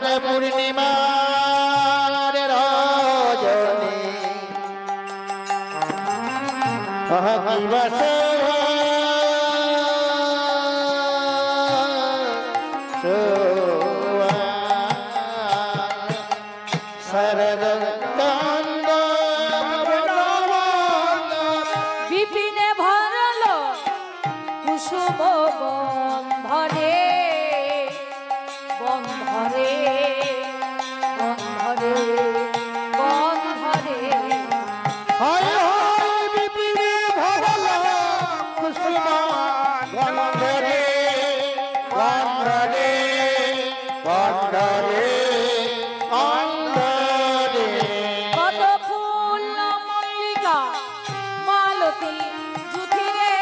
শারদ পূর্ণিমার রজনী দিবস শরদ কান্দ বিপিনে ভরল কুসুম বন্ধরে বন্ধরে বন্ধরে বন্ধরে হয় হয় বিপিনে ভরল কুসুম গন্ধরে গন্ধরে গন্ধরে অন্ধরে কত ফুল মল্লিকা মালতী জুথিরে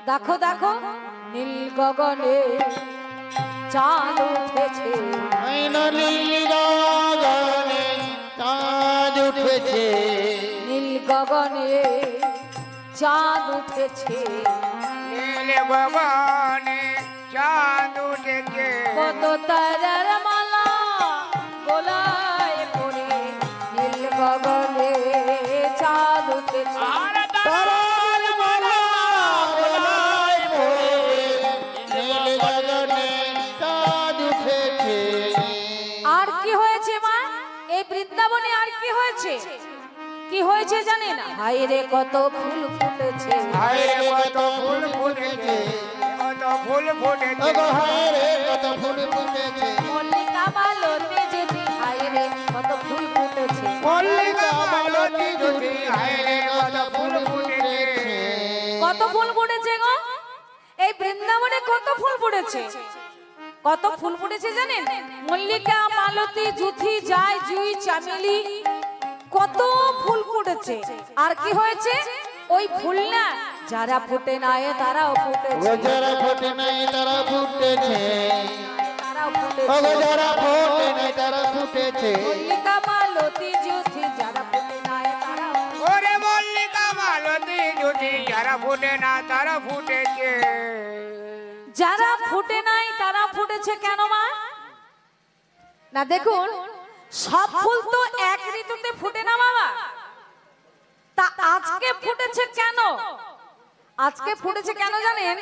দেখো দেখো নীল গগনে চাঁদ উঠেছে নীল গগনে চাঁদ উঠেছে নীল গগনে চাঁদ উঠেছে নীল গগনে চাঁদ উঠেছে কত তারার মালা গোলায় পড়ে নীল গগনে চাঁদ উঠেছে তারার মালা গলায় পড়ে নীল গগনে চাঁদ উঠেছে। আর কি হয়েছে মা এই বৃন্দাবনে আর কি হয়েছে কি হয়েছে জানেন হায় রে কত ফুল ফুটেছে হায় রে কত ফুল ফুটেছে কত ফুল ফুটেছে ওগো হায় রে কত ফুল ফুটেছে মল্লিকা মালতী জুথি হায় রে কত ফুল ফুটেছে মল্লিকা মালতী জুথি হায় রে কত ফুল ফুটেছে। কত ফুল ফুটেছে গো এই বৃন্দাবনে কত ফুল ফুটেছে কত ফুল ফুটেছে জানেন মল্লিকা মালতী জুথি যায় জুই চামেলি কত ফুল ফুটেছে আর কি হয়েছে ওই ফুল না যারা ফুটে নাই তারাও ফুটেছে যারা ফোটে নাই তারা ফুটেছে তারাও ফুটেছে ওগো যারা ফোটে নাই তারা ফুটেছে মল্লিকা মালতী জুথি যারা ফুটে নাই তারাও ওরে মল্লিকা মালতী জুথি যারা ফুটে না তারা ফুটেছে যারা ফুটে নাই তারা ফুটেছে কেন মা না দেখুন সব ফুল তো এক ঋতুতে ফুটে না বাবা তা আজকে ফুটেছে কেন আজকে ফুটেছে কেন জানেন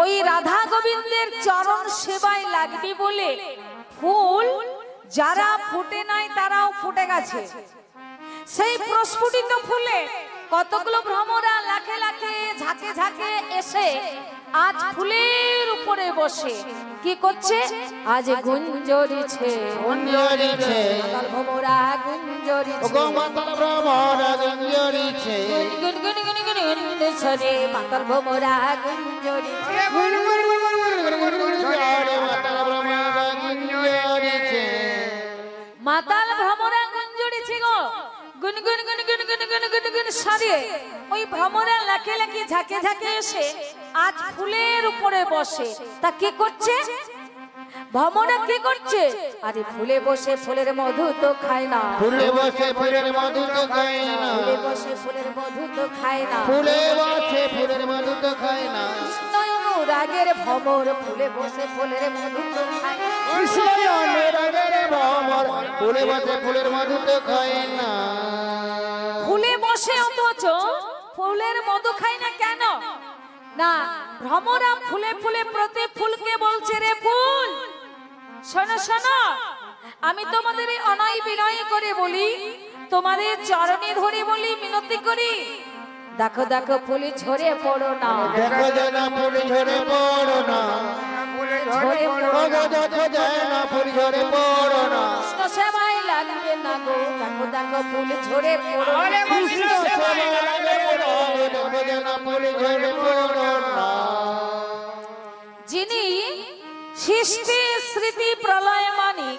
ওই রাধা গোবিন্দের চরণ সেবায় লাগবে বলে ফুল যারা ফুটে নাই তারাও ফুটে গেছে সেই প্রস্ফুটিত ফুলে কতগুলো ভ্রমরা লাখে লাখে ঝাঁকে ঝাঁকে এসে আজ ফুলের উপরে বসে কি করছে আজ গুঞ্জরিছে গুঞ্জরিছে মাতাল ভ্রমরা গুঞ্জরিছে ওগো মাতাল ভ্রমরা গুঞ্জরিছে গুন গুন গুন গুন গুঞ্জরিছে রে মাতাল ভ্রমরা গুঞ্জরিছে ওরে গুন গুন গুন গুন গুন গুন গুন গুন আরে মাতাল ভ্রমরা গুঞ্জরিছে মাতাল ভ্রমরা গুঞ্জরিছে গো গুন গুন গুন গুন গুন গুন গুন গুন সারিয়ে ওই ভ্রমরা লাখে লাখে ঝাঁকে ঝাঁকে এসে আজ ফুলের উপরে বসে তা কি করছে ভ্রমরা কি করছে আরে ফুলে বসে ফুলের মধু তো খায় না ফুলে বসে ফুলের মধু তো খায় না ফুলে বসে ফুলের মধু তো খায় না ফুলে বসে ফুলের মধু তো খায় না কৃষ্ণ অনুরাগের ভ্রমর ফুলে বসে ফুলের মধু তো খায় না কৃষ্ণ অনুরাগের ভ্রমর ফুলে বসে ফুলের মধু তো খায় না ফুলে বসে অথচ ফুলের মধু খায় না কেন না, ভ্রমরা ফুলে ফুলে প্রতি ফুলকে বলছে রে ফুল, শোনো শোনো, আমি তোমাদের অনয় বিনয় করে বলি, তোমাদের চরণে ধরে বলি, মিনতি করি, দেখো দেখো ফুলে ঝরে পড়ো না, দেখো জানা ফুল ঝরে পড়ো না, ফুলে ঝরে পড়ো ওগো দেখো জানা ফুল ঝরে পড়ো না, কৃষ্ণ সেবাই লাগবে না গো, দেখো দেখো ফুল ঝরে পড়ো আরে না। কৃষ্ণ সেবায় লাগবে না। দেখো জানা ফুল ঝরে পড়ো না। যিনি সৃষ্টি স্মৃতি প্রলয় মানি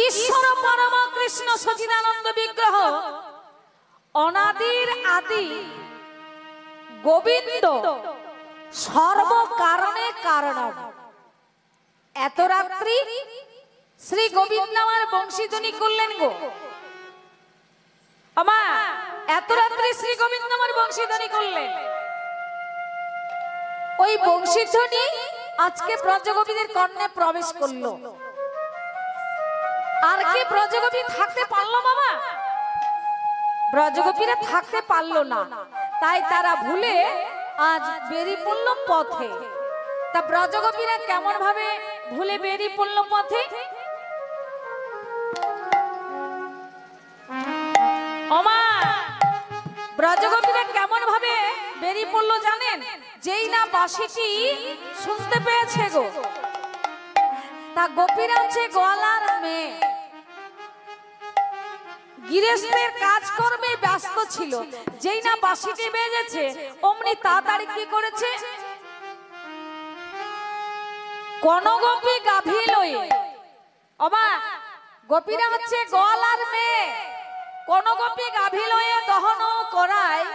ঈশ্বর পরম কৃষ্ণ সচিদানন্দ বিগ্রহ, অনাদির আদি গোবিন্দ, সর্ব কারণে কারণ। এত রাত্রি শ্রী গোবিন্দ আমার বংশীধ্বনি করলেন গো আমা, এত রাত্রি শ্রী গোবিন্দ আমার বংশীধ্বনি করলেন। ওই বংশীধ্বনি আজকে ব্রজগোপীদের কর্ণে প্রবেশ করলো। আর কি ব্রজগোপী থাকতে পারলো মামা? ব্রজগোপীরা থাকতে পারলো না, তাই তারা ভুলে আজ বেরিয়ে পড়লো পথে। তা ব্রজগোপীরা কেমন ভাবে ভুলে বেরিয়ে পড়লো পথে? ওমা, ব্রজগোপীরা কেমন ভাবে বেরিয়ে পড়লো জানেন? যেই না বাঁশিটি শুনতে পেয়েছে গো, তা গোপীরা হচ্ছে গোয়ালার মেয়ে, গৃহস্থের কাজ কর্মে ব্যস্ত ছিল। যেই না বাঁশিটি বেজেছে অমনি তাড়াতাড়ি কি করেছে, কোন গোপী গাভী লয়ে, ওমা গোপীরা হচ্ছে গোয়ালার মেয়ে, কোন গোপী গাভী লয়ে দহন করায়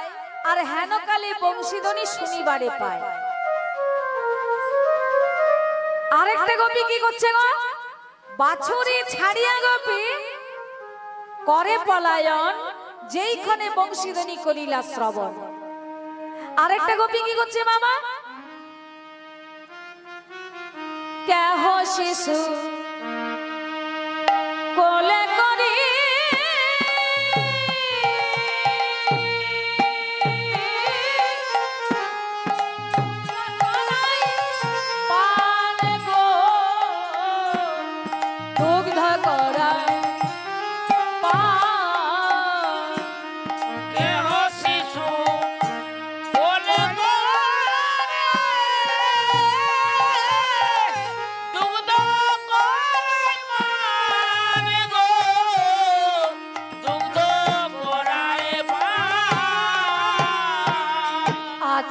আর হেনকালে বংশীধ্বনি শুনিবারে পায়। আরেকটা গোপী কি করছে গো, বাছুরি ছাড়িয়া গোপী করে পলায়ন, যেইখানে বংশীধ্বনি করিলা শ্রবণ। আরেকটা গোপী কি করছে মামা, কেহ শিশু কোলে করি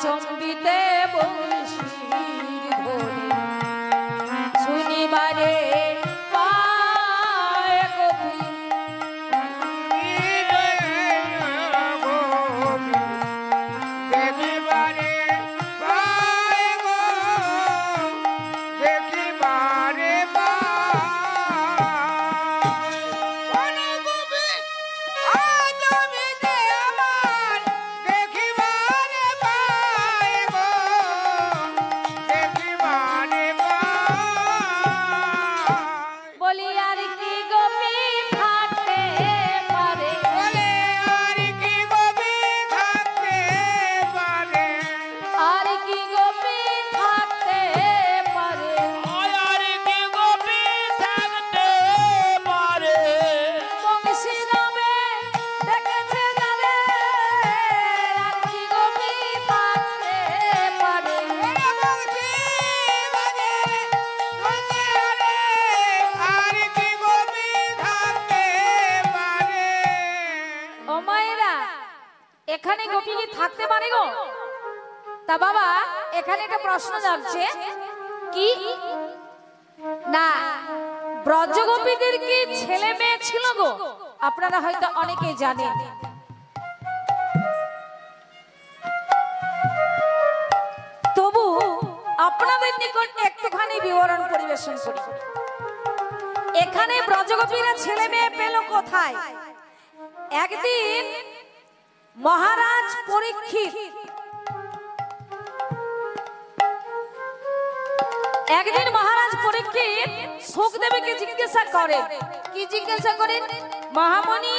চম্বিতে বংশীর ধরে শুনিবারে পায় গোপী, দেখিবারে পায় গো, দেখিবারে পায়। কোন গোপী আজ জমিতে আমার দেখিবারে পায় গো, দেখিবারে পায়। বলি আর কি গোপী থাকতে পারে, বলে আর কি গোপী থাকতে পারে, আর কি গোপী থাকতে পারে, আর কি গোপী থাকতে পারে। বংশী নামে দেখেছে যারে, আর কি গোপী থাকতে পারে। ও মায়েরা, এখানে গোপী কি থাকতে পারে গো? তা বাবা এখানে একটা প্রশ্ন যাচ্ছে কি, না ব্রজগোপীদের কি ছেলে মেয়ে ছিল গো? আপনারা হয়তো অনেকেই জানেন। তবু আপনাদের নিকট একটুখানি বিবরণ পরিবেশন করি। এখানে ব্রজগোপীরা ছেলে মেয়ে পেল কোথায়? একদিন মহারাজ পরীক্ষিত সুখদেবকে জিজ্ঞাসা করেন। কি জিজ্ঞাসা করেন? মহামণি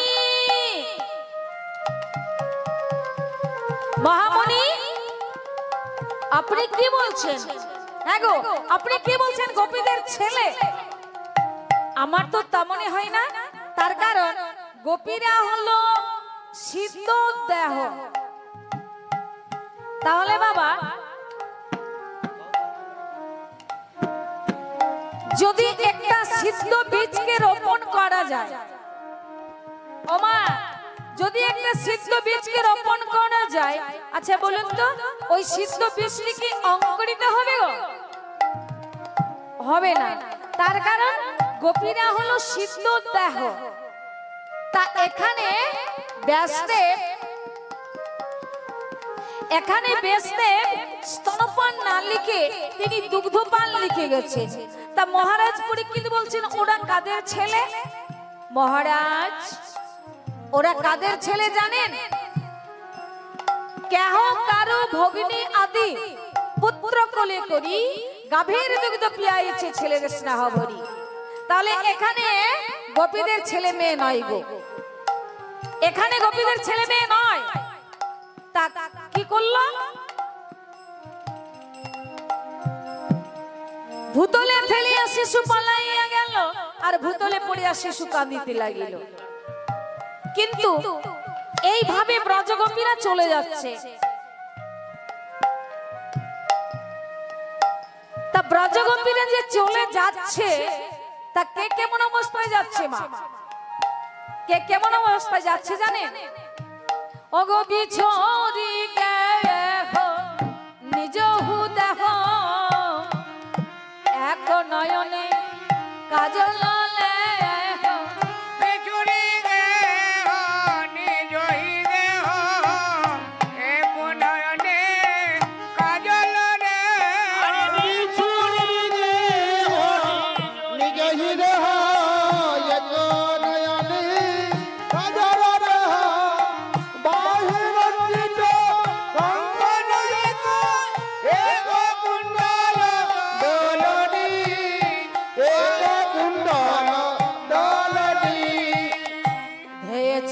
মহামণি আপনি কি বলছেন? হ্যাঁ গো, আপনি কি বলছেন গোপীদের ছেলে? আমার তো তেমনই হয় না, তার কারণ গোপীরা হলো সিদ্ধ দেহ। তাহলে বাবা যদি একটা সিদ্ধ বীজকে রোপণ করা যায়, ওমা যদি একটা সিদ্ধ বীজকে রোপণ করা যায়, আচ্ছা বলুন তো ওই সিদ্ধ বীজটি কি অঙ্কুরিত হবে গো? হবে না। তার কারণ গোপীরা হলো সিদ্ধ দেহ। তা এখানে ব্যাসদেব স্তনপান না লিখে তিনি দুগ্ধপান লিখে গেছেন। তা মহারাজ পরীক্ষিত বলছেন ওরা কাদের ছেলে? মহারাজ ওরা কাদের ছেলে জানেন? কেহ কারো ভগিনী আদি পুত্র কোলে করি গাভীর দুগ্ধ পিয়াইছে ছেলের স্নেহ ভরি। তাহলে এখানে গোপীদের ছেলে মেয়ে নয় গো, এখানে গোপীদের ছেলে মেয়ে নয়। তা কি করলো? ভূতলে ফেলিয়া শিশু পালাইয়া গেল, আর ভূতলে পড়িয়া শিশু কাঁদিতে লাগিল। কিন্তু এইভাবে ব্রজগোপীরা চলে যাচ্ছে। তা ব্রজগোপীরা যে চলে যাচ্ছে, তা কে কেমন অবস্থায় যাচ্ছে মা? কে কেমন অবস্থায় যাচ্ছে জানেন? ওগো বিছরি গেহ নিজ দেহ এক নয়নে কাজল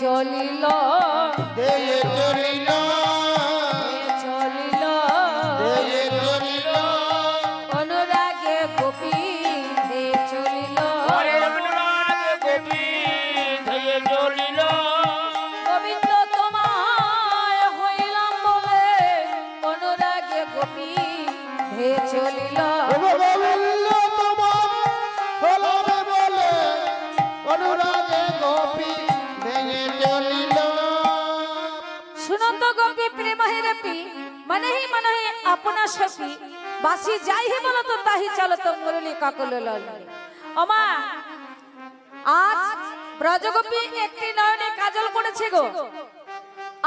চলিল অনুরাগে গোপী চলিল গোবিন্দ তোমায় হইলাম বলে অনুরাগে গোপী চলিল অনুরাগে গোপী सुनत गोपी प्रेम है रपी मन ही अपना सखी बासी जाई ही बोलो तो ताही चलो तो मुरली काकल ओमा आज ব্রজগোপী একটি নয়নে কাজল পড়েছে গো,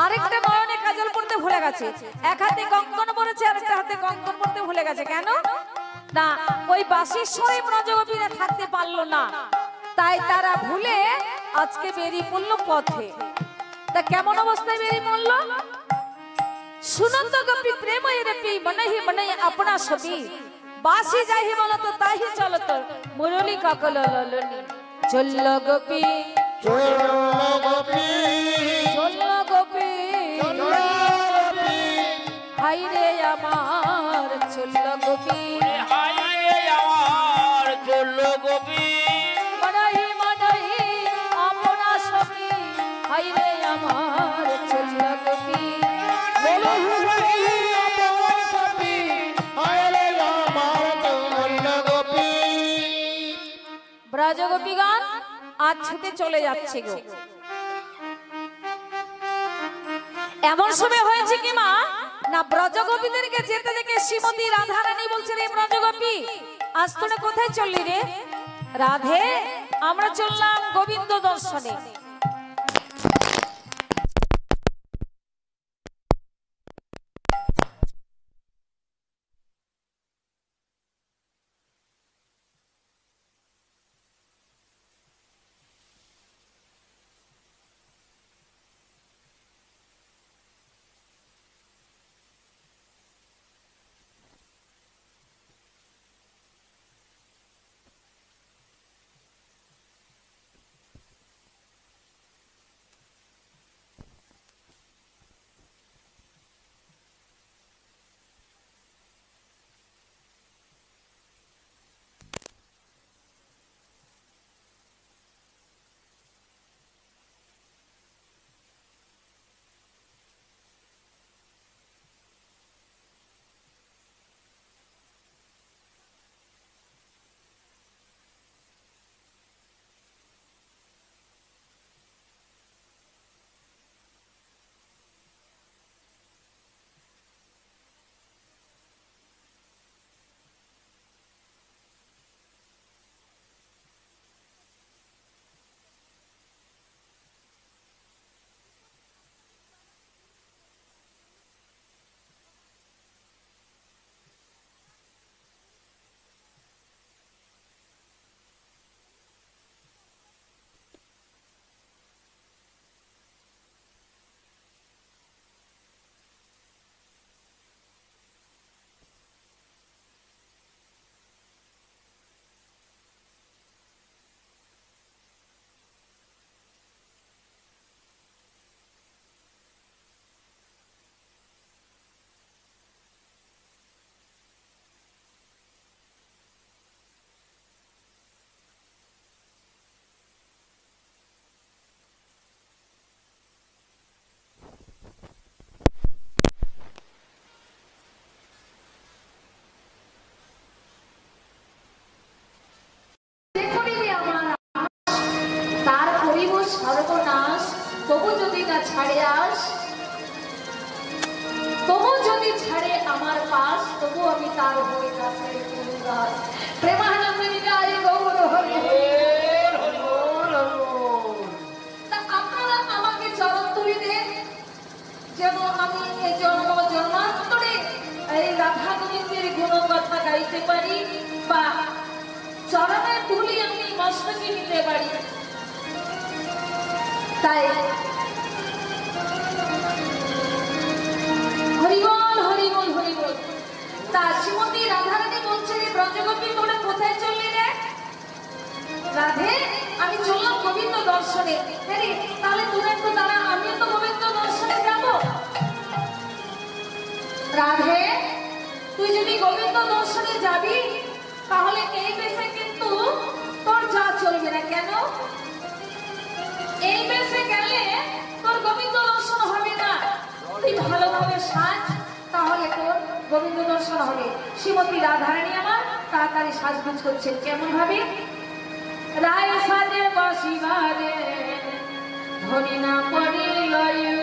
আরেকটা নয়নে কাজল পড়তে ভুলে গেছে। এক হাতে কঙ্কন পড়েছে, আরেকটা হাতে কঙ্কন পড়তে ভুলে গেছে। কেন না ওই বাঁশির স্বরে ব্রজগোপীরা থাকতে পারলো না, তাই তারা ভুলে আজকে বেরিয়ে পড়লো পথে। তা কেমন অবস্থায় বেরিয়ে পড়লো? সুনন্দ গোপী প্রেম রপি মনে আপনা ছবি বাসি যাই বলো তো তাহি চলো তো মুরলি কাকল চলল গোপী হাই রে আমার চলল গোপী আপনা ছবি হাই রে আমার চলল গোপী ব্রজগোপীগণ আজ ছুটে চলে যাচ্ছে গো। এমন সময় হয়েছে কি মা না ব্রজগোপীদেরকে যেতে দেখে শ্রীমতী রাধারানী বলছে রে ব্রজগোপী আজ তোরা কোথায় চললি রে? রাধে আমরা চললাম গোবিন্দ দর্শনে। করিব সর্বনাশ, তবু যদি না ছাড়ে আস, তবু যদি ছাড়ে আমার পাশ, তবু আমি তার হয়ে গাছের ফুল গাছ। প্রেমানন্দে গায়ে গৌর হরি। তা আপনারা আমাকে চরণ তুলি দেন, যেন আমি এই জন্ম জন্মান্তরে এই রাধা গোবিন্দের গুণকথা গাইতে পারি, বা চরণে তুলি আমি মস্তকে নিতে পারি। তাই হরিবল হরিবল হরিবল। তা শ্রীমতী রাধারানী বলছে, ব্রজগোপী তোরা কোথায় চললি রে? রাধে, আমি চললাম গোবিন্দ দর্শনে। হ্যাঁ, তাহলে তুমি একটু দাঁড়া, আমিও তো গোবিন্দ দর্শনে যাব। রাধে, তুই যদি গোবিন্দ দর্শনে যাবি, তাহলে এই বেশে কিন্তু তোর যা চলবে না। কেন? এই বেশে গেলে তোর গোবিন্দ দর্শন হবে না। তুই ভালোভাবে সাজ, তাহলে তোর গোবিন্দ দর্শন হবে। শ্রীমতী রাধারানী আমার তাড়াতাড়ি সাজগুজ করছেন। কেমন ভাবে? রায় সাজে বাসি বাজে, ধনি না পড়ি লয়ু।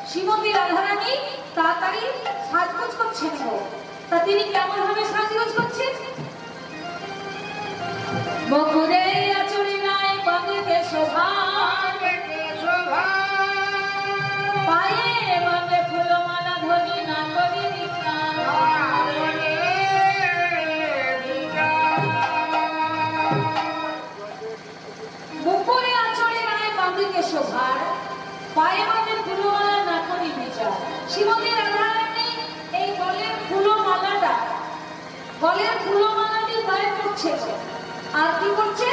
শ্রীমতী রাধারানী তাড়াতাড়ি সাজগোজ করছেন। তা তিনি কেমন ভাবে সাজগোজ করছেন? বকুরে আচরি নাই বাঁধিতে শোভা, পায়ে বাঁধে ফুলমালা, ধরি না করি নিকা। মুকুরে আচরি নাই বাঁধিতে শোভার, পায়ে বাঁধে ফুলমালা, না করি বিচার। শ্রীমতী রাধারানী এই গলের ফুলমালাটা, গলের ফুলমালাটি গায়ে পড়ছে, আর কি করছে?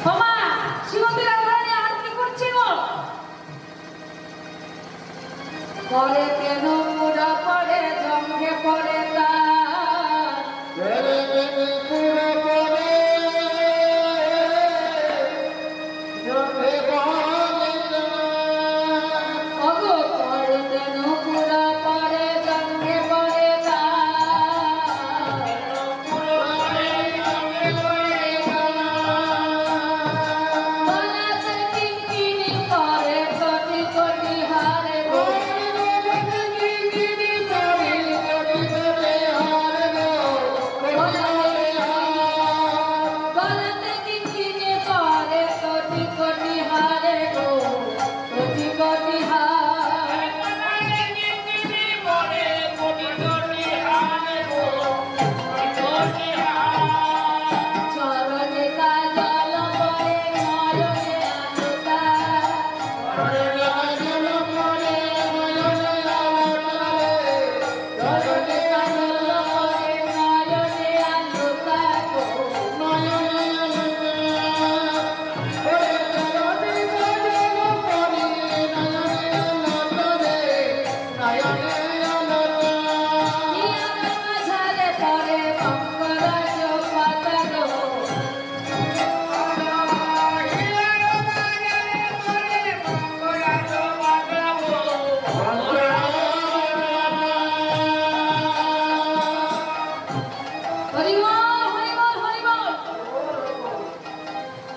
বাবা, শ্রীমতী রাধারানী আর কি করছে গো? গলে কেন মুড়া পড়ে, জঙ্গে পড়ে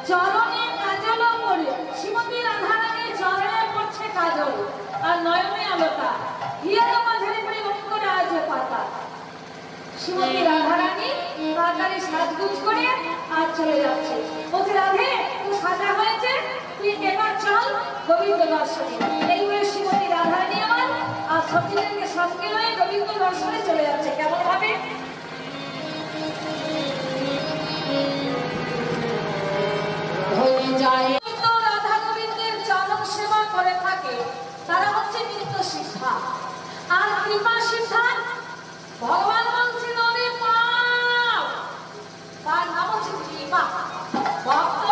চরণে কাজল পরে শ্রীমতী রাধারানীর চরণে পড়ছে কাজল আর নয়নে আলোতা হিয়ার মাঝারি করে অঙ্কুর আজ পাতা। শ্রীমতী রাধারানী তাড়াতাড়ি সাজগুজ করে আর চলে যাচ্ছে। বলছে রাধে তুই সাজা হয়েছে, তুই এবার চল গোবিন্দ দর্শনে। এই বলে শ্রীমতী রাধারানী আমার আর সচিনকে সঙ্গে নিয়ে গোবিন্দ দর্শনে চলে যাচ্ছে। কেমন ভাবে রাধা গোবিন্দের চরণ সেবা করে থাকে তারা হচ্ছে নিত্য সিদ্ধা আর কৃপা সিদ্ধা। ভগবান বলছেন ওরে পাপ, তার নাম হচ্ছে কৃপা। ভক্ত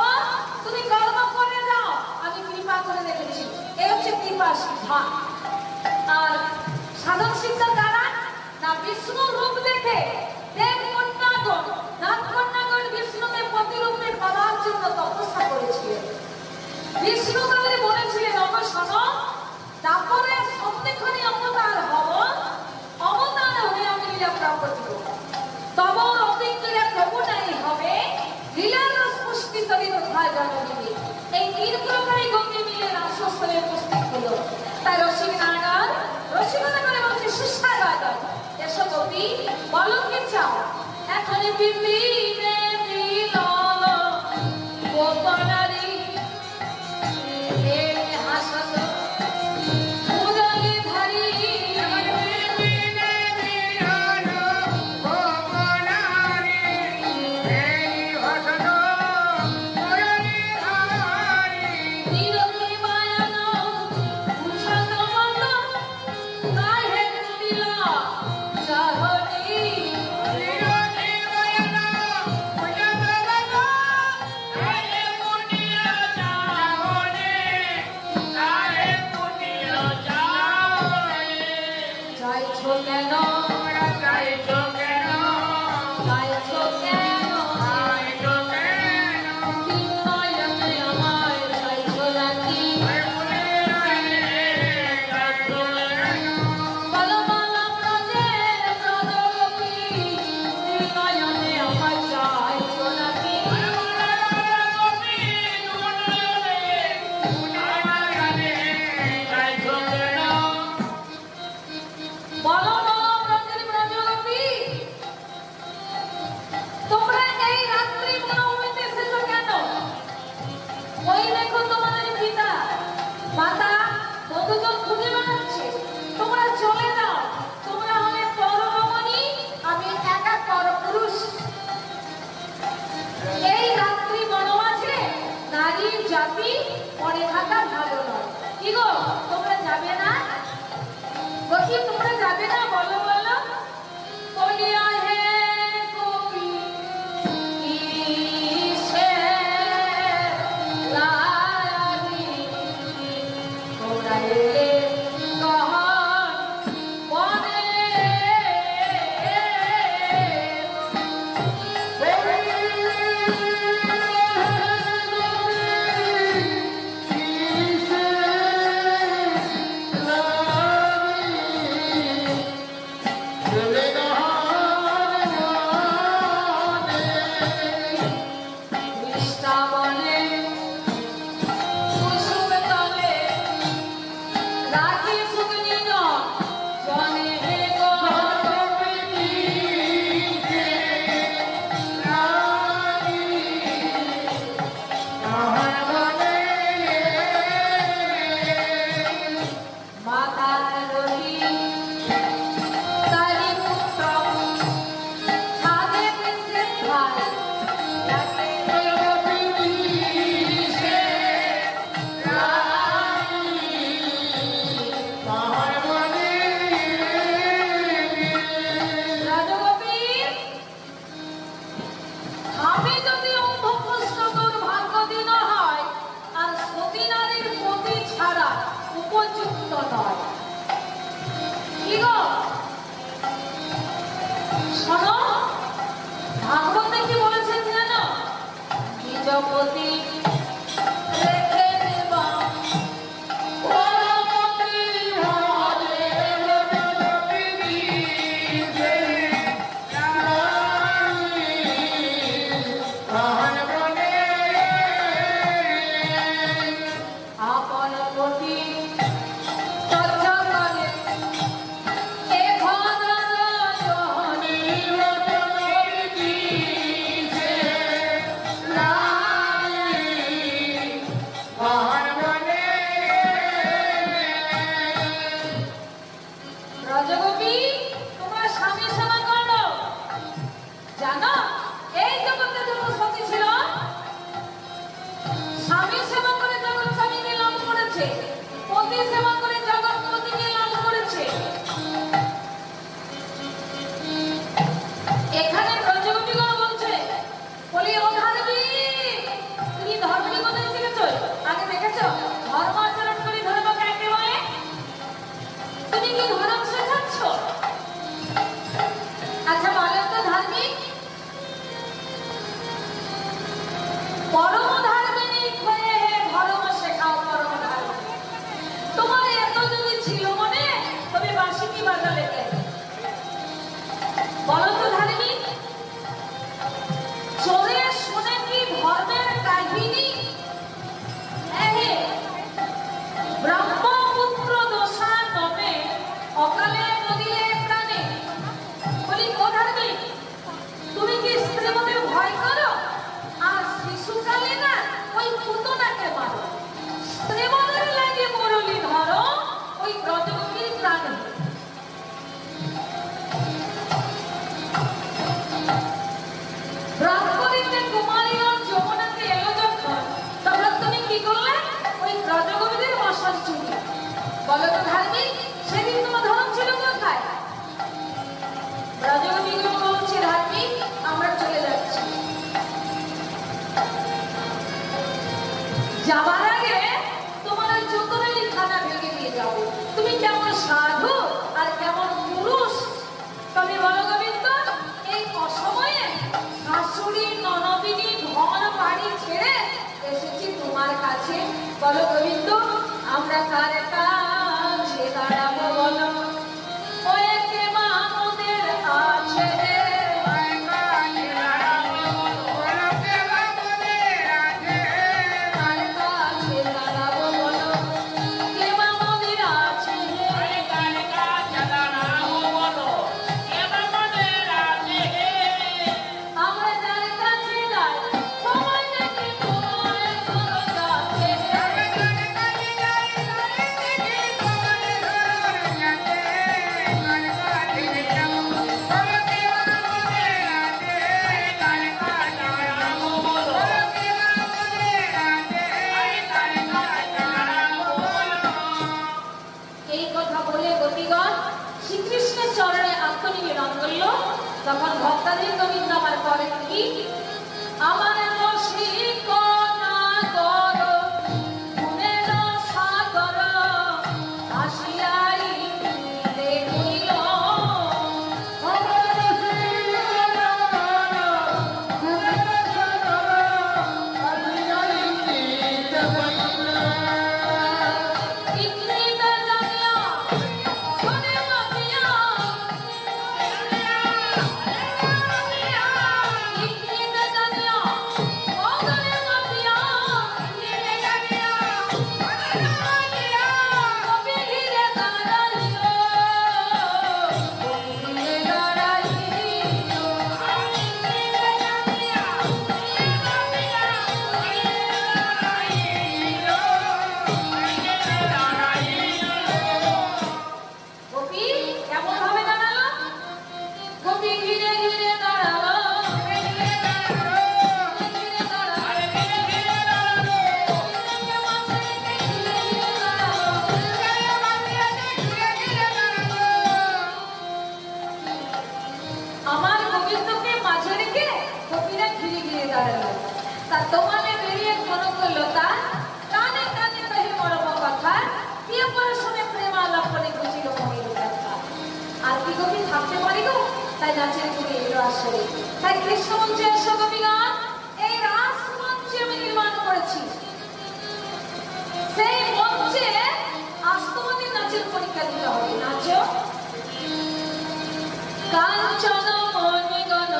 তুমি কর্ম করে যাও, আমি কৃপা করে রেখেছি, এই হচ্ছে কৃপা সিদ্ধা। আর সাধন সিদ্ধা দ্বারা না বিষ্ণুর রূপ দেখে দেব কন্যাগণ নাথ কন্যাগণ বিষ্ণুকে প্রতিরূপে পাওয়ার জন্য তপস্যা করেছিলেন। বিষ্ণু তাদের বলেছিলেন অব শোনো, তারপরে সত্যিখানি অবতার হব, অবতার হয়ে আমি লীলা প্রাপ্ত করব। তব অতিক্রিয়া প্রভু নাই হবে লীলার পুষ্টি তরি কোথায় জন্মভূমি। এই তিন প্রকারই গঙ্গে মিলে রাসস্থলে উপস্থিত হলো। তাই রসিকনারায়ণ রসিকতা করে বলছে সুস্বাগতম এসো গোপী, বলো কি চাও। এখনই বিপিনে মিলন গোপনারী হাসত তোমরা যাবে না, বলো বলো বলিয়া হে গোপী কিসে লাগি তোমরা এলে কহন বনে সেবা করে জগৎ স্বামীকে লাভ করেছে, পতি সেবা করে জগৎ পতিকে লাভ করেছে। এখানে ব্রজগোপীগণ বলছে, বলি ও ধার্মিক, তুমি ধর্মী কোথায় শিখেছ? আগে দেখেছ ধর্ম আচরণ করে ধর্মকে একেবারে? তুমি কি ধর্ম শেখাচ্ছ? আচ্ছা বলেন তো ধার্মিক, পরম ধার্মিক হয়ে ধর্ম শেখাও, পরম ধার্মিক। তোমার এত যদি ছিল মনে, তবে বাঁশি কি বাজালে কেন? বলো তো ধার্মিক, চোরে শুনে কি ধর্মের কাহিনী? ব্রহ্মপুত্র দোষা নবে অকালে নদীলে প্রাণে। বলি ও ধার্মিক, তুমি কি স্ত্রীমদের ভয় করো? আর শিশুকালে না ওই পুতনাকে মারো, স্ত্রীমদের লাগে মুরলি ধরো, ওই ব্রজগোপীর প্রাণে। ব্রহ্মরিতে কুমারীগণ যমুনাতে এলো যখন, তখন তুমি কি করলে? ওই ব্রজগোপীদের মশাল চুরি। বলো তো ধার্মিক, সেদিন তোমার ধর্ম ছিল কোথায়? ব্রজগোপীগণ বলছে, ধার্মিক আমরা চলে যাচ্ছি। যাবার আগে তোমার ওই চতুরালি খানা ভেঙে দিয়ে যাবো। তুমি কেমন সাধু আর কেমন পুরুষ, তবে বলো গোবিন্দ, এই অসময়ে শাশুড়ি ননদিনী ঘর বাড়ি ছেড়ে এসেছি তোমার কাছে। বলো গোবিন্দ, আমরা কার কাছে দাঁড়াবো বলো? ওই কে মা আমাদের আছে, তখন ভক্তাদের গোবিন্দ আমার করেন কি? আমার রসিক নাগর মনের সাগর আসিয়াই দেখিল, তাই নাচের করে এলো আসলে। তাই কৃষ্ণ মঞ্চে এসো গোপীগণ, এই রাস মঞ্চে আমি নির্মাণ করেছি। সেই মঞ্চে আজ তোমাদের নাচের পরীক্ষা দিতে হবে। নাচো। কাঞ্চন মণিগণ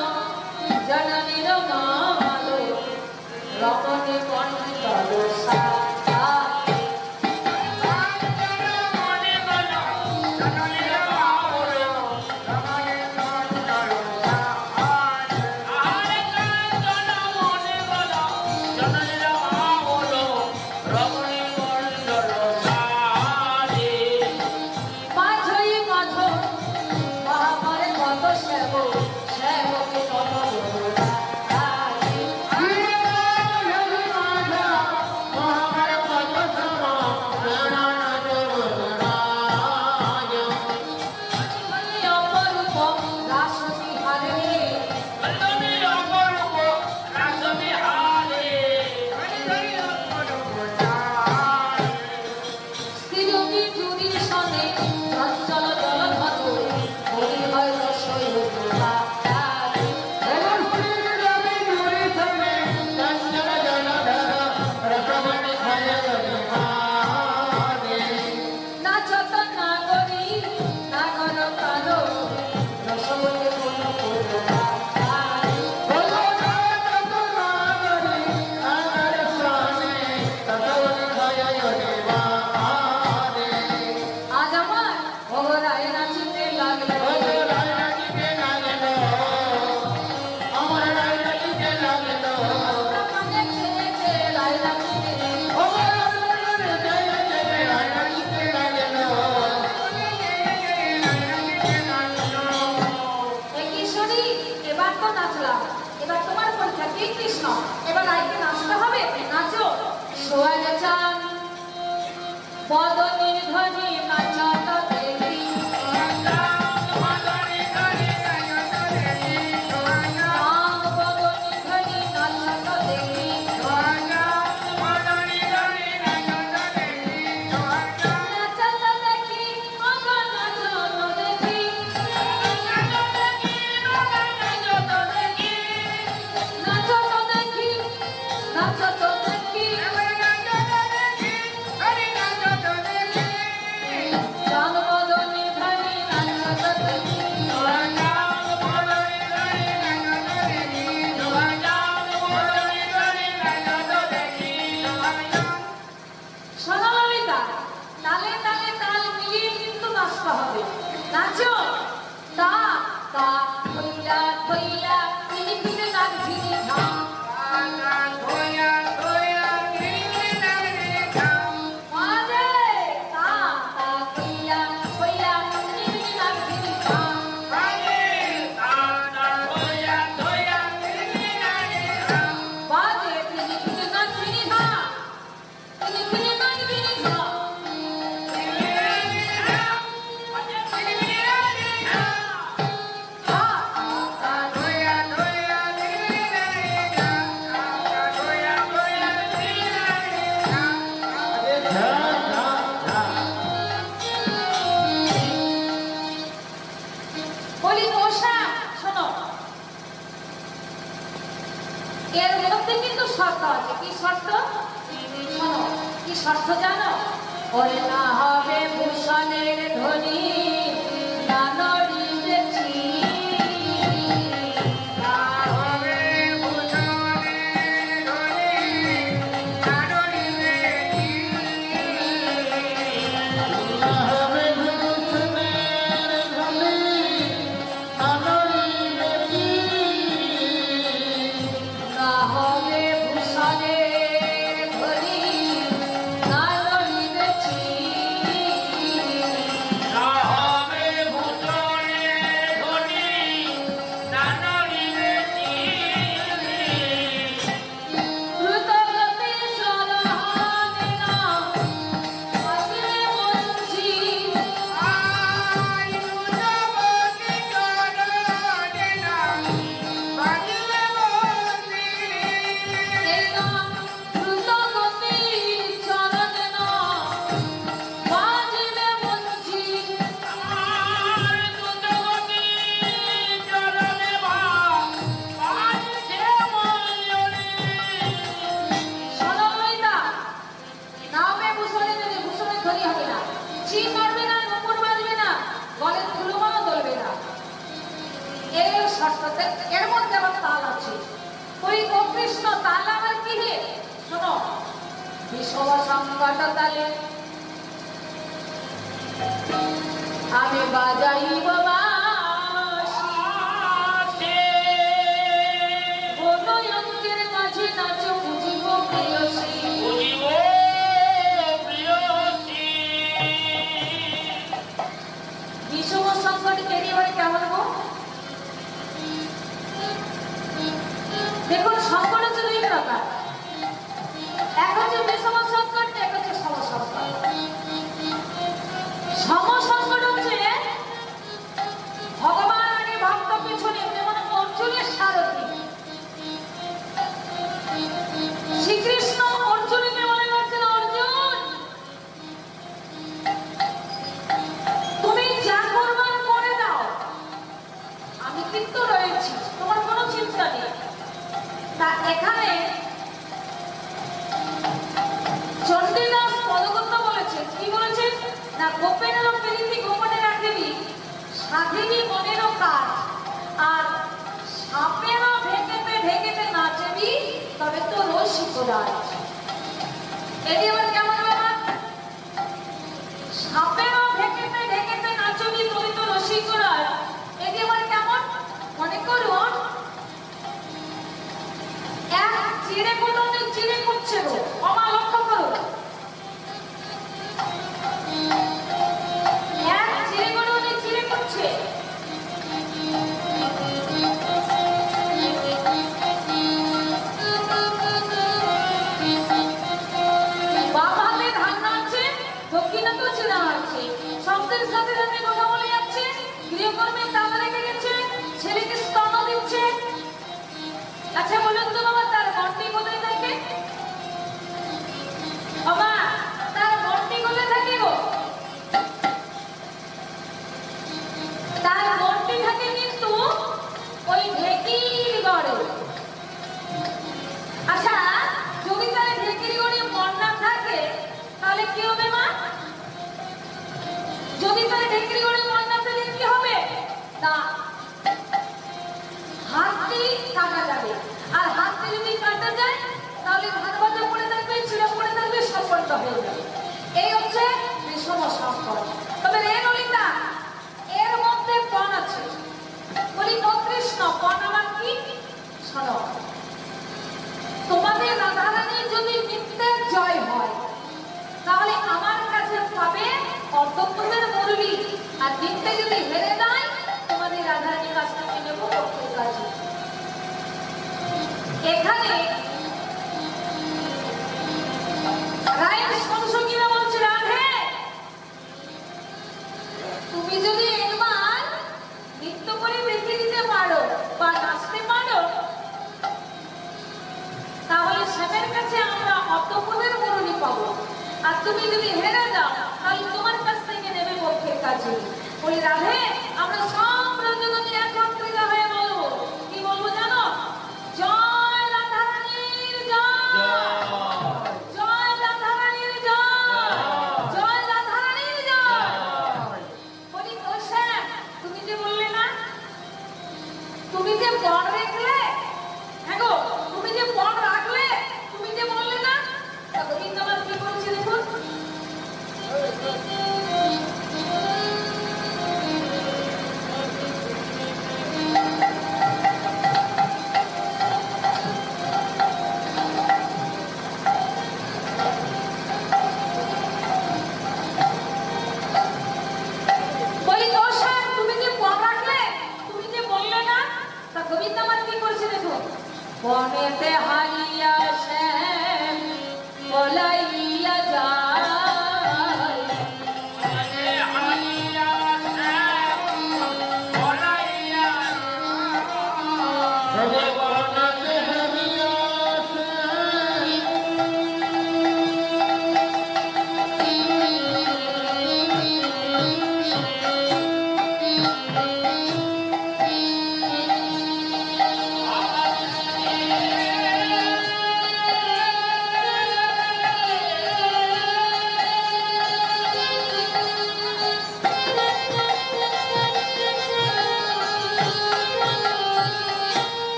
জননীর মালো রমণী মণ্ডল সাথা, মহা বদনের ধ্বনি নাচত দেখি এর মধ্যে কিন্তু শর্ত আছে। কি শর্ত? শোনো, কি শর্ত জানো? ওরে না হবে ভূষণের ধ্বনি, না নড়িবে এর মধ্যে আবার তাল আছে। ওই কৃষ্ণ তাল আবার কি হে? শোনো, বিষম সংকট তালে আমি বাজাইব বাঁশি, কোন অঙ্কের মাঝে নাচ বুঝিব প্রেয়সী। বিষম সংকট কেড়ে এবারে কেমন গো? দেখুন, সংকট হচ্ছে দুই প্রকার, এক হচ্ছে বিষম সংকট, এক হচ্ছে সম সংকট। সম সংকট হচ্ছে ভগবান আগে ভক্ত পিছনে, যেমন অর্জুনের সারথি। শ্রীকৃষ্ণ অর্জুনকে মনে করছেন, অর্জুন তুমি যা করবার করে দাও, আমি কিন্তু রয়েছি, তোমার কোনো চিন্তা নেই। তা এখানে চণ্ডীদাস পদগত বলেছে, কি বলেছে না, গোপেনেরও প্রীতি গোপনে রাখিবি, সাধিবি মনেরও কাজ, আর সাপেরও ঢেকেতে ঢেকেতে নাচবি, তবে তো রসিক রাজ। এটি আবার কেমন বাবা? সাপেরও ঢেকেতে ঢেকেতে নাচবি, তবে তো রসিক রাজ। এটি আবার কেমন? মনে করুন, এক চিড়ে কুটুনি চিড়ে কুটছে গো, অমা লক্ষ্য করো, এক চিড়ে কুটুনি চিড়ে কুটছে, বাম হাতে ধান নাড়ছে, তাহলে ধান বাজা পড়ে থাকবে, চিড়া পড়ে থাকবে, সব বন্ধ হয়ে যাবে। এই হচ্ছে বিষম সম্পদ। তবে রে ললিতা, এর মধ্যে পণ আছে। বলি ও কৃষ্ণ, পণ আমার কি? শোনো, তোমাদের রাধারানীর যদি নিত্যের জয় হয়, তাহলে আমার কাছে পাবে অর্ধপুরের মুরলি, আর নিত্যে যদি হেরে যায়, তোমাদের রাধারানীর কাছ থেকে নেব পক্ষের কাছে। এখানে রায়ের সংসঙ্গীরা বলছে, রাধে তুমি যদি একবার নৃত্য করে দেখিয়ে দিতে পারো বা নাচতে পারো, তাহলে শ্যামের কাছে আমরা অর্ধপুরের মুরলি পাবো। আর তুমি যদি হেরে যাও, তাহলে তোমার কাছ থেকে নেবে পক্ষের কাছে। বলি রাধে, আমরা সব রজনী একত্রিত হয়ে বলবো। কি বলবো জানো? জয় রাধারানীর জয়, জয় রাধারানীর জয়, জয় রাধারানীর জয়। বলি ও শ্যাম, তুমি যে বললে না, তুমি যে বন রাখলে, হ্যাঁ গো, তুমি যে বন রাখলে, তুমি যে বললে না, গোবিন্দ আমার কি বলছে দেখুন,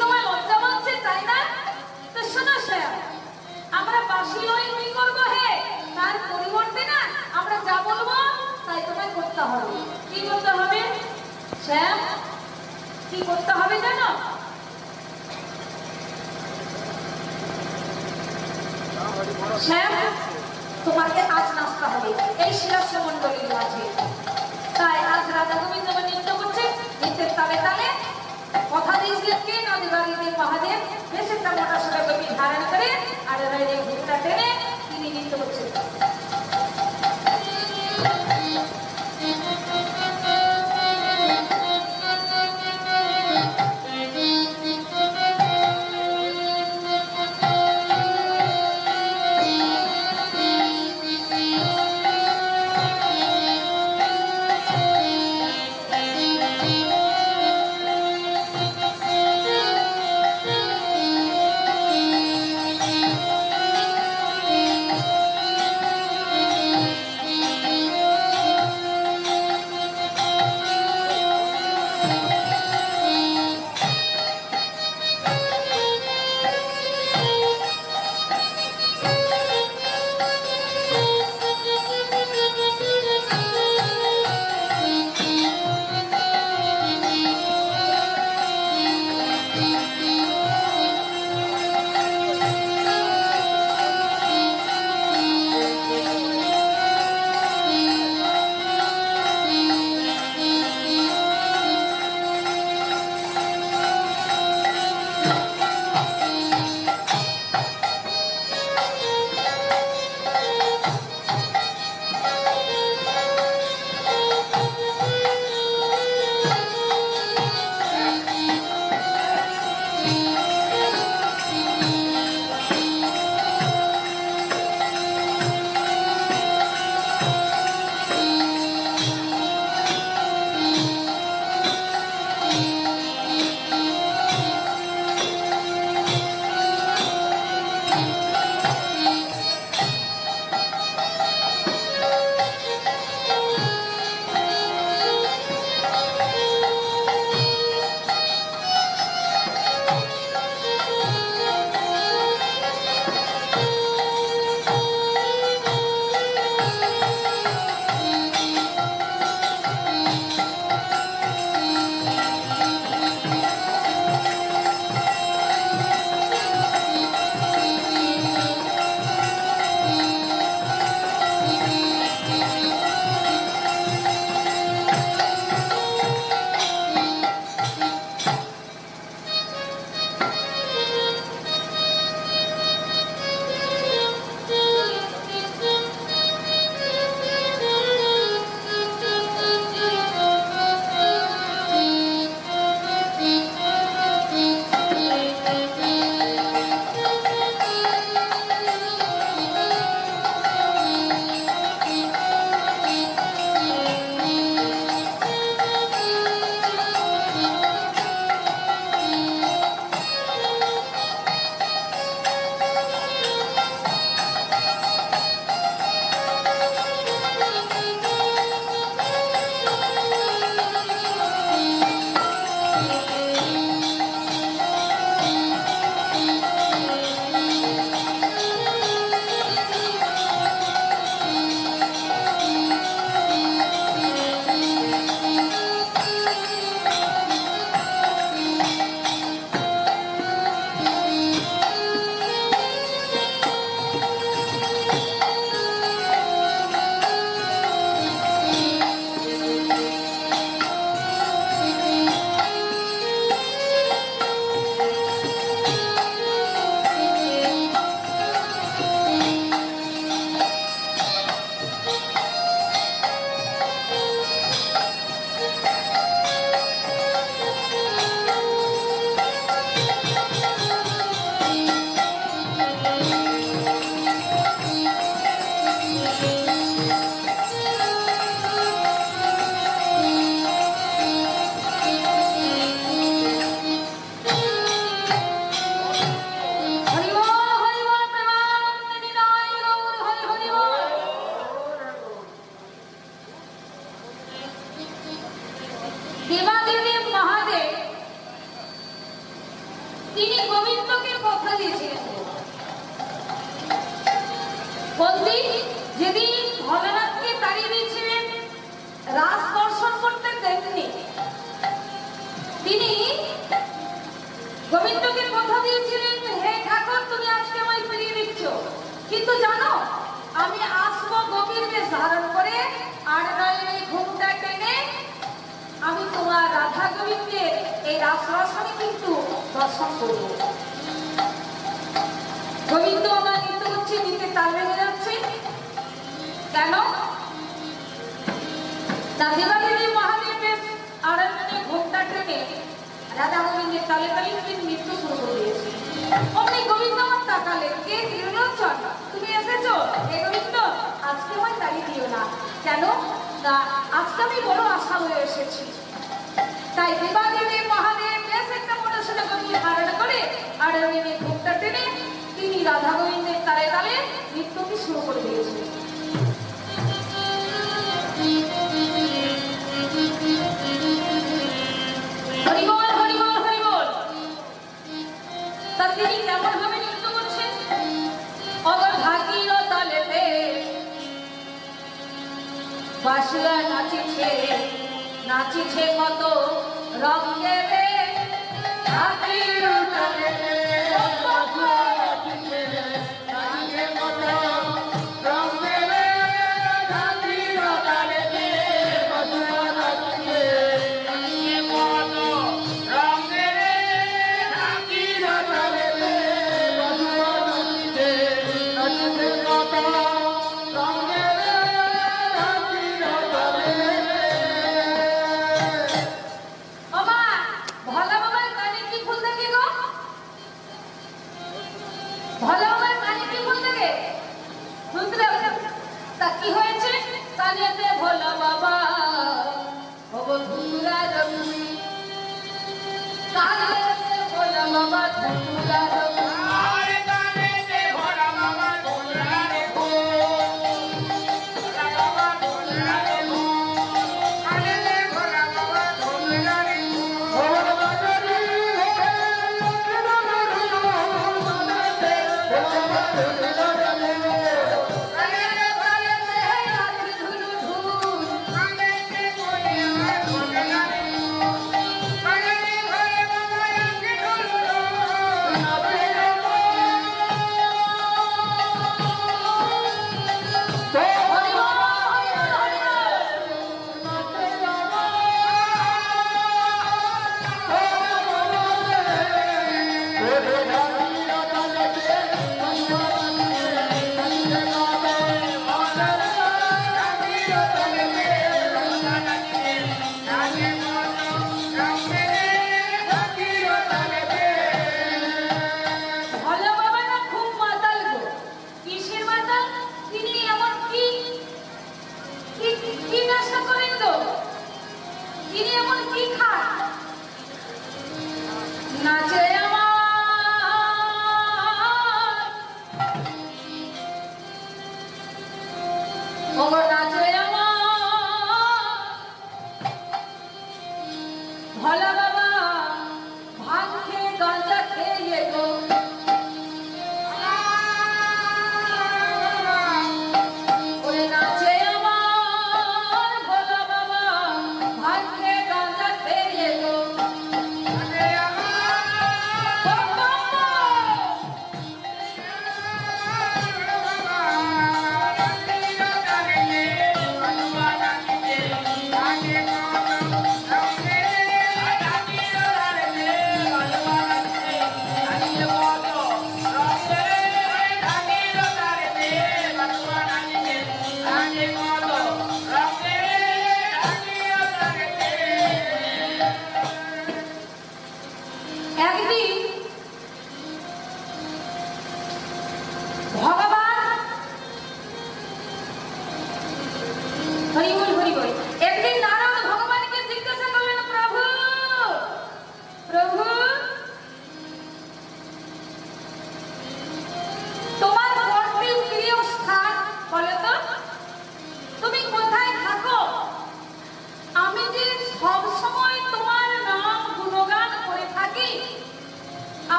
তোমায় লজ্জা মানছে তাই না? তো শোনো শ্যাম, আমরা বাসি নই কি করবো হে, তার পরিবর্তে না আমরা যা বলবো তাই তোমায় করতে হবে। কি করতে হবে শ্যাম, কি করতে হবে জানো? শ্যাম, তোমাকে আজ নাচতে হবে এই শিরাস্য মন্ডলীর মাঝে। তাই আজ রাধা গোবিন্দ নৃত্য করছে, নৃত্যের তালে তালে কথা দিয়েছিলেন কে? নদীবাড়িতে মহাদেব বেশেরটা মোটা সোটা কবি ধারণ করে আর এই ঘুরটা টেনে তিনি নৃত্য করছেন। তিনি গোবিন্দকে কথা দিয়েছিলেন বলতে, যেদিন ভোলানাথকে তাড়িয়ে দিয়েছিলেন, রাস দর্শন করতে দেননি, তিনি গোবিন্দকে কথা দিয়েছিলেন, হে ঠাকুর তুমি আজকে আমায় ফিরিয়ে দিচ্ছ, কিন্তু জানো আমি আসবো গভীর বেশ ধারণ করে, আর নয় এই ঘুমটা টেনে আমি তোমার রাধা গোবিন্দের এই রাস রসনে কিন্তু দর্শন করবো। গোবিন্দ আমার নৃত্য হচ্ছে, নিতে তাল বেঁধে যাচ্ছে কেন না, দেবাদেবী মহাদেবের আরাধনে ঘোমটা টেনে রাধা গোবিন্দের তালে তালে তিনি নৃত্য শুরু করে দিয়েছে। অমনি গোবিন্দ আমার তাকালেন, কে ত্রিলোচন তুমি এসেছো? হে গোবিন্দ, আজকে আমায় তাড়িয়ে দিও না। কেন না, আজকে আমি বড় আশা হয়ে এসেছি। তাই দেবাদেবী মহাদেব বেশ একটা মনসা করিয়ে ধারণা করে আরাধনে ঘোমটা টেনে তিনি রাধা গোবিন্দের তালে তালে নৃত্যটি শুরু করে দিয়েছিলেন। হরিবল হরিবল হরিবল। তা তিনি কেমন ভাবে নৃত্য করছেন? অগর ভাগীর তালেতে বাসুরা নাচিছে, নাচিছে কত রঙে রে, ভাগীর তালেতে ঘরে বাবা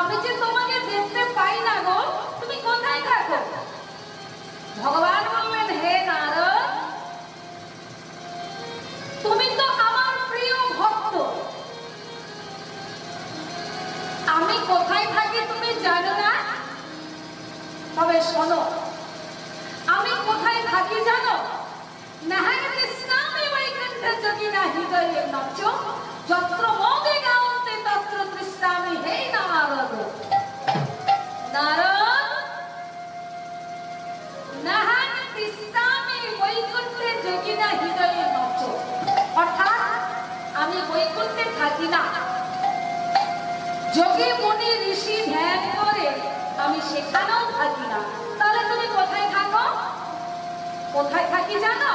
আমি যে তোমাকে দেখতে পাই না গো, তুমি কোথায় থাকো? ভগবান বললেন, হে নারদ, তুমি তো আমার প্রিয় ভক্ত, আমি কোথায় থাকি তুমি জানো না? তবে শোনো, আমি কোথায় থাকি জানো? নাহার কৃষ্ণামি বৈকুণ্ঠ যোগিনা হৃদয়ে নচ যত্র মোদে গাওন্তে তত্র তৃষ্ণামি হে নারদ। নারদ, নাহার কৃষ্ণামি বৈকুণ্ঠে যোগিনা হৃদয়ে নচ, অর্থাৎ আমি বৈকুণ্ঠে থাকি না, যোগী মুনি ঋষি ধ্যান করে আমি সেখানেও থাকি না। তাহলে তুমি কোথায় থাকো? কোথায় থাকি জানো?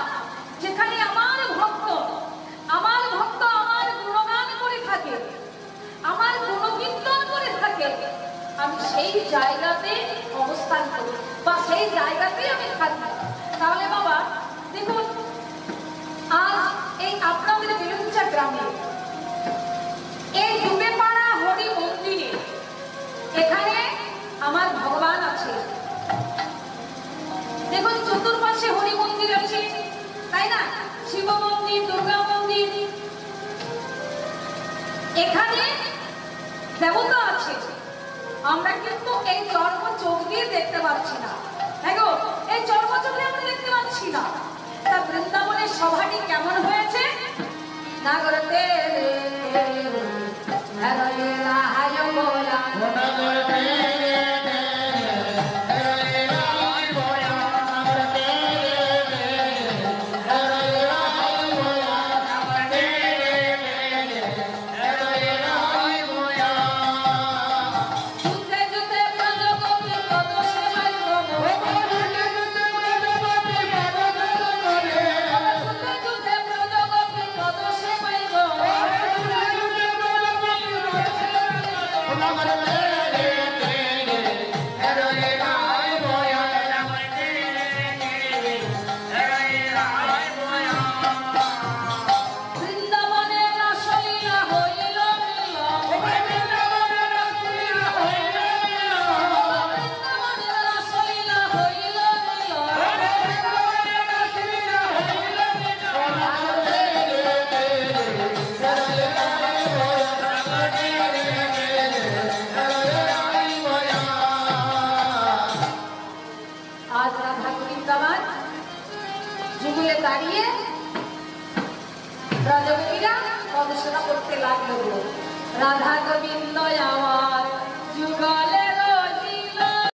যেখানে আমার ভক্ত আমার গুণগান করে থাকে, আমার গুণকীর্তন করে থাকে, আমি সেই জায়গাতে অবস্থান করি বা সেই জায়গাতে আমি থাকি। তাহলে বাবা দেখুন, আজ এই আপনাদের বেলুঞ্চা গ্রামে এই ডুবেপাড়া হরি মন্দিরে এখানে আমার ভগবান আছে। দেখুন চতুর্পাশে হরি মন্দির আছে, তাই না? শিব মন্দির, দুর্গা মন্দির, এখানে দেবতা আছে। আমরা কিন্তু এই চর্ম চোখ দিয়ে দেখতে পাচ্ছি না, দেখো এই চর্ম চোখে আমরা দেখতে পাচ্ছি না। তা বৃন্দাবনের সভাটি কেমন হয়েছে? না করতে Namaste.